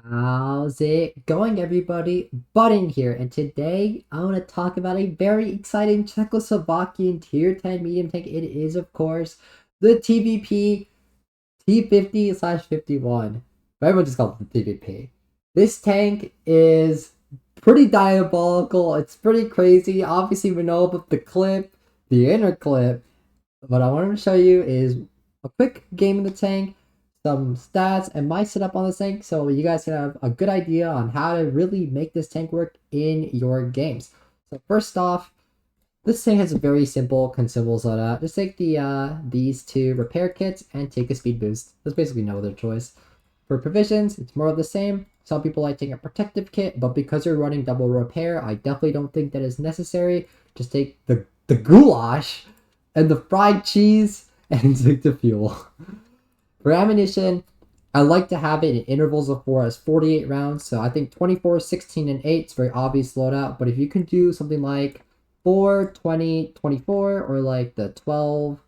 How's it going, everybody? Button here, and today I want to talk about a very exciting Czechoslovakian Tier 10 medium tank. It is, of course, the TVP T50/51. But everyone just calls it the TVP. This tank is pretty diabolical. It's pretty crazy. Obviously, we know about the clip, the inner clip. What I wanted to show you is a quick game in the tank, some stats, and my setup on this tank, so you guys can have a good idea on how to really make this tank work in your games. So first off, this tank has a very simple consumables loadout. Just take these two repair kits and take a speed boost. There's basically no other choice. For provisions, it's more of the same. Some people like taking a protective kit, but because you're running double repair, I definitely don't think that is necessary. Just take the goulash and the fried cheese and take the fuel. For ammunition, I like to have it in intervals of 4 as 48 rounds. So I think 24, 16, and 8 is very obvious loadout. But if you can do something like 4, 20, 24, or like the 12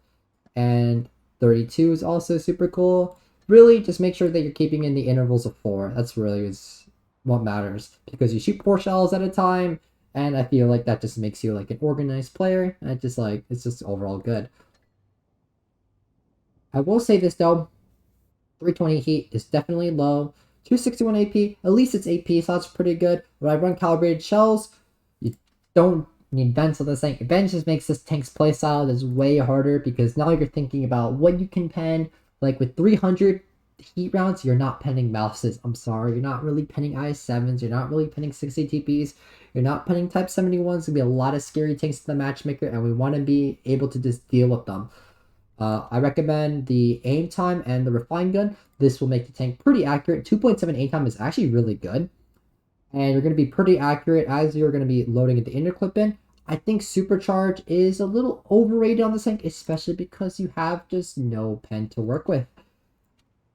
and 32 is also super cool. Really, just make sure that you're keeping in the intervals of 4. That's really is what matters. Because you shoot 4 shells at a time, and I feel like that just makes you like an organized player. And it's just overall good. I will say this though, 320 heat is definitely low. 261 AP, at least it's AP, so that's pretty good. When I run calibrated shells, you don't need vents on this tank. Vents just makes this tank's playstyle is way harder because now you're thinking about what you can pen. Like with 300 heat rounds, you're not penning mouses. I'm sorry, you're not really penning IS-7s, you're not really penning 60 TPs, you're not penning Type 71s. There's gonna be a lot of scary tanks to the matchmaker, and we want to be able to just deal with them. I recommend the aim time and the refine gun. This will make the tank pretty accurate. 2.7 aim time is actually really good. And you're going to be pretty accurate as you're going to be loading the inner clip in. I think supercharge is a little overrated on the tank, especially because you have just no pen to work with.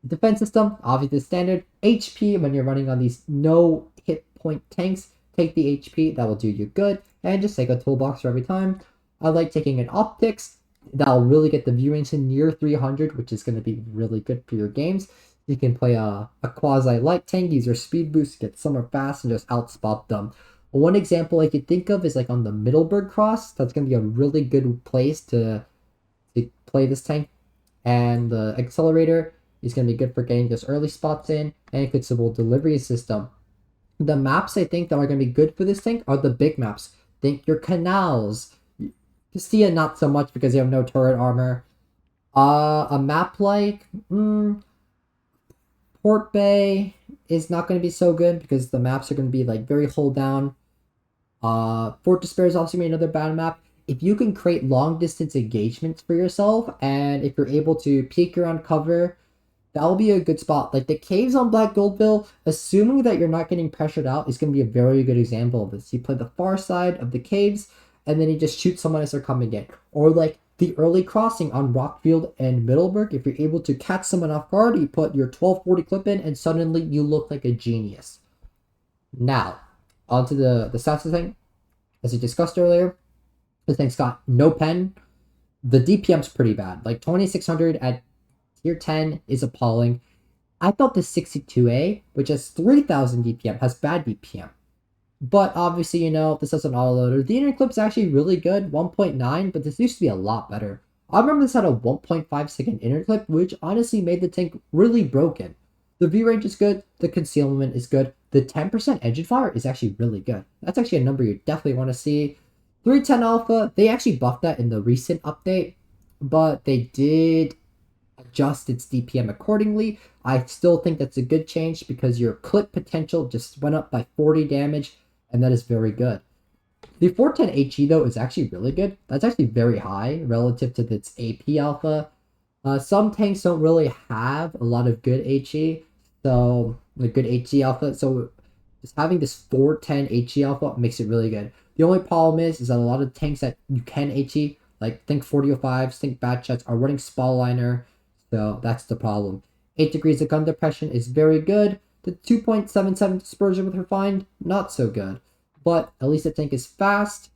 Defense system, obviously standard. HP, when you're running on these no hit point tanks, take the HP, that will do you good. And just take a toolbox for every time. I like taking an optics. That'll really get the view range to near 300, which is going to be really good for your games. You can play a quasi light tank, use your speed boost, get somewhere fast, and just outspot them. One example I could think of is like on the Middleburg cross. That's going to be a really good place to play this tank. And the accelerator is going to be good for getting those early spots in, and a considerable delivery system. The maps I think that are going to be good for this tank are the big maps. Think your canals. Castilla not so much because you have no turret armor. A map like Port Bay is not going to be so good because the maps are going to be like very hold down. Fort Despair is also going to be another bad map. If you can create long distance engagements for yourself, and if you're able to peek around cover, that'll be a good spot. Like the caves on Black Goldville, assuming that you're not getting pressured out, is going to be a very good example of this. You play the far side of the caves, and then you just shoot someone as they're coming in. Or like the early crossing on Rockfield and Middleburg, if you're able to catch someone off guard, you put your 1240 clip in, and suddenly you look like a genius. Now, onto the stats of the thing. As we discussed earlier, this thing's got no pen. The DPM's pretty bad. Like 2600 at tier 10 is appalling. I thought the 62A, which has 3000 DPM, has bad DPM. But obviously, you know, this has an autoloader. The inner clip's actually really good, 1.9, but this used to be a lot better. I remember this had a 1.5 second inner clip, which honestly made the tank really broken. The view range is good, the concealment is good, the 10% engine fire is actually really good. That's actually a number you definitely want to see. 310 Alpha, they actually buffed that in the recent update, but they did adjust its DPM accordingly. I still think that's a good change because your clip potential just went up by 40 damage, and that is very good. The 410 HE though is actually really good. That's actually very high relative to its AP alpha. Some tanks don't really have a lot of good HE, so like good HE alpha. So just having this 410 HE alpha makes it really good. The only problem is that a lot of tanks that you can HE, like think 4005s, think Batchets, are running Spaliner, so that's the problem. 8 degrees of gun depression is very good. The 2.77 dispersion with refined, not so good. But at least the tank is fast.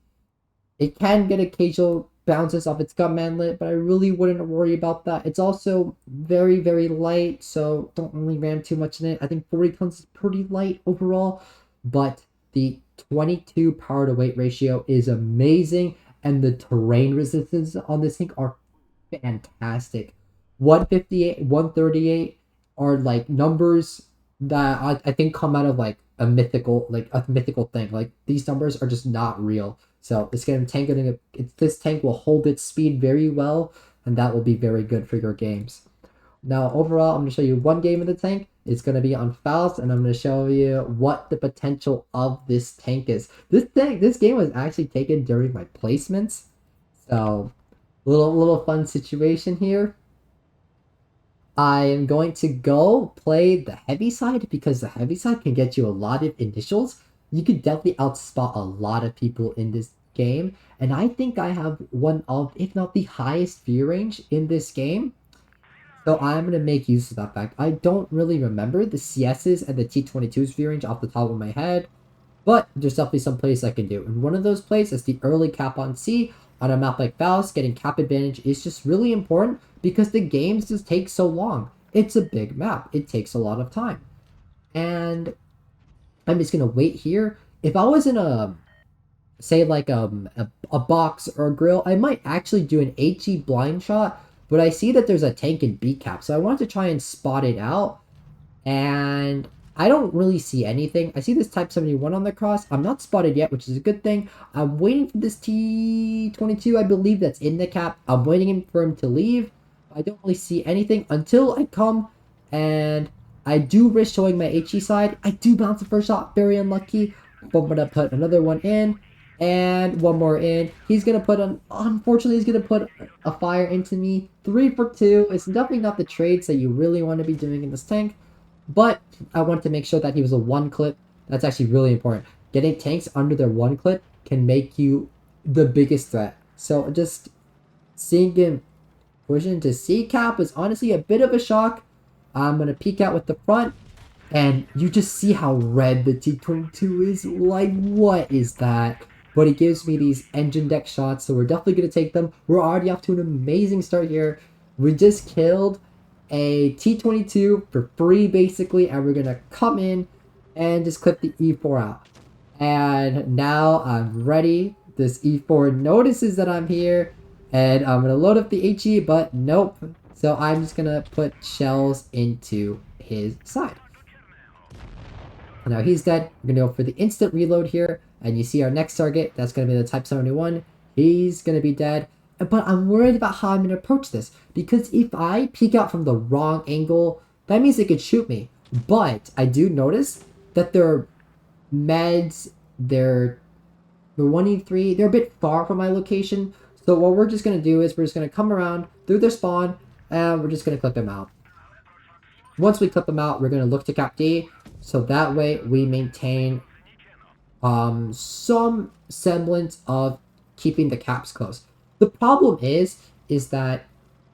It can get occasional bounces off its gun manlet, but I really wouldn't worry about that. It's also very, very light, so don't really ram too much in it. I think 40 tons is pretty light overall, but the 22 power to weight ratio is amazing, and the terrain resistance on this thing are fantastic. 158, 138 are like numbers that I think come out of like a mythical thing. Like these numbers are just not real. So this tank will hold its speed very well, and that will be very good for your games. Now, overall, I'm going to show you one game of the tank. It's going to be on Faust, and I'm going to show you what the potential of this tank is. This game was actually taken during my placements, so little fun situation here. I am going to go play the heavy side because the heavy side can get you a lot of initials. You could definitely outspot a lot of people in this game, and I think I have one of, if not the highest view range in this game. So I'm going to make use of that fact. I don't really remember the CS's and the T22's view range off the top of my head, but there's definitely some plays I can do. And one of those plays is the early cap on C. On a map like Faust, getting cap advantage is just really important because the games just take so long. It's a big map. It takes a lot of time. And I'm just going to wait here. If I was in say like a box or a grill, I might actually do an HE blind shot, but I see that there's a tank in B cap, so I want to try and spot it out, and I don't really see anything. I see this Type 71 on the cross. I'm not spotted yet, which is a good thing. I'm waiting for this T22, I believe that's in the cap. I'm waiting for him to leave. I don't really see anything until I come, and I do risk showing my HE side. I do bounce the first shot, very unlucky, but I'm going to put another one in. And one more in. He's going to put on... Unfortunately, he's going to put a fire into me. 3 for 2. It's definitely not the trades that you really want to be doing in this tank. But I wanted to make sure that he was a 1 clip. That's actually really important. Getting tanks under their 1 clip can make you the biggest threat. So just seeing him push into C cap is honestly a bit of a shock. I'm going to peek out with the front. And you just see how red the T22 is. Like, what is that? But it gives me these engine deck shots, so we're definitely going to take them. We're already off to an amazing start here. We just killed a T22 for free, basically, and we're going to come in and just clip the E4 out. And now I'm ready. This E4 notices that I'm here, and I'm going to load up the HE, but nope. So I'm just going to put shells into his side. Now he's dead. We're going to go for the instant reload here. And you see our next target. That's going to be the Type 71. He's going to be dead. But I'm worried about how I'm going to approach this. Because if I peek out from the wrong angle, that means they could shoot me. But I do notice that their meds, their 183, they're a bit far from my location. So what we're just going to do is we're just going to come around through their spawn. And we're just going to clip them out. Once we clip them out, we're going to look to cap D. So that way we maintain some semblance of keeping the caps close. The problem is that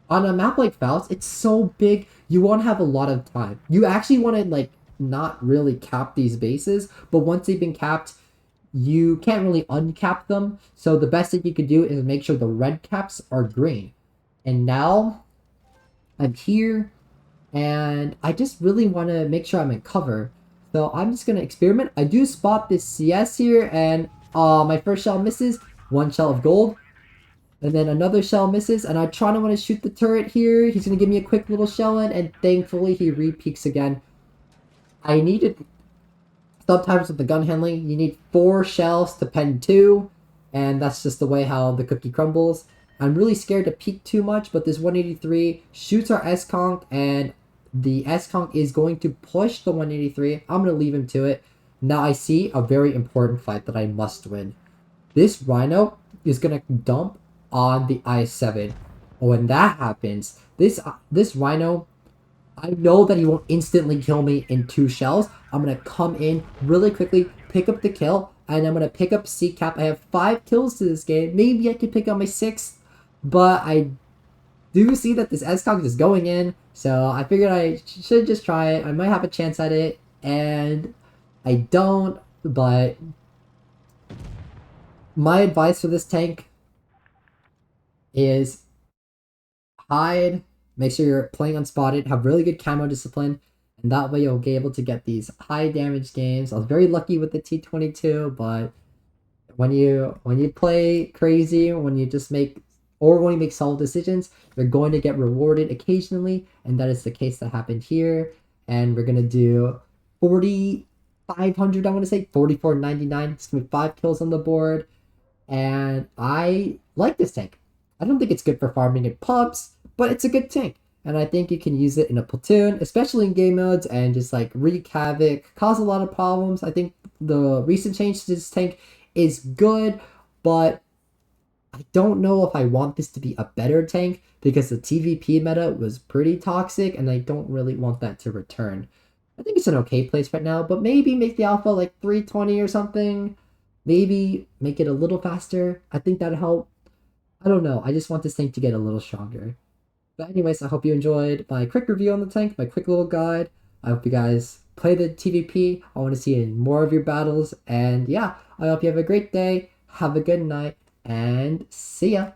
on a map like Faust, it's so big, you won't have a lot of time. You actually want to like not really cap these bases, but once they've been capped, you can't really uncap them. So the best thing you could do is make sure the red caps are green. And now I'm here, and I just really want to make sure I'm in cover. So I'm just going to experiment. I do spot this CS here, and my first shell misses. 1 shell of gold. And then another shell misses, and I try to want to shoot the turret here. He's going to give me a quick little shell in, and thankfully he re-peeks again. I needed... Sometimes with the gun handling, you need 4 shells to pen 2, and that's just the way how the cookie crumbles. I'm really scared to peek too much, but this 183 shoots our S-Conk, and the S-Conk is going to push the 183. I'm going to leave him to it. Now I see a very important fight that I must win. This Rhino is going to dump on the I-7. When that happens, this Rhino, I know that he won't instantly kill me in 2 shells. I'm going to come in really quickly, pick up the kill, and I'm going to pick up C-Cap. I have 5 kills to this game. Maybe I could pick up my 6th, but I do see that this S-Conk is going in, so I figured I should just try it. I might have a chance at it, and I don't, but my advice for this tank, is hide, make sure you're playing unspotted, have really good camo discipline, and that way you'll be able to get these high damage games. I was very lucky with the T22, but when you play crazy, when you just make or when you make solid decisions, you're going to get rewarded occasionally, and that is the case that happened here. And we're gonna do 4,500. I want to say 44.99. It's gonna be 5 kills on the board, and I like this tank. I don't think it's good for farming in pubs, but it's a good tank. And I think you can use it in a platoon, especially in game modes, and just like wreak havoc, cause a lot of problems. I think the recent change to this tank is good, but I don't know if I want this to be a better tank because the TVP meta was pretty toxic, and I don't really want that to return. I think it's an okay place right now, but maybe make the alpha like 320 or something. Maybe make it a little faster. I think that'd help. I don't know. I just want this tank to get a little stronger. But anyways, I hope you enjoyed my quick review on the tank, my quick little guide. I hope you guys play the TVP. I want to see more of your battles. And yeah, I hope you have a great day. Have a good night. And see ya.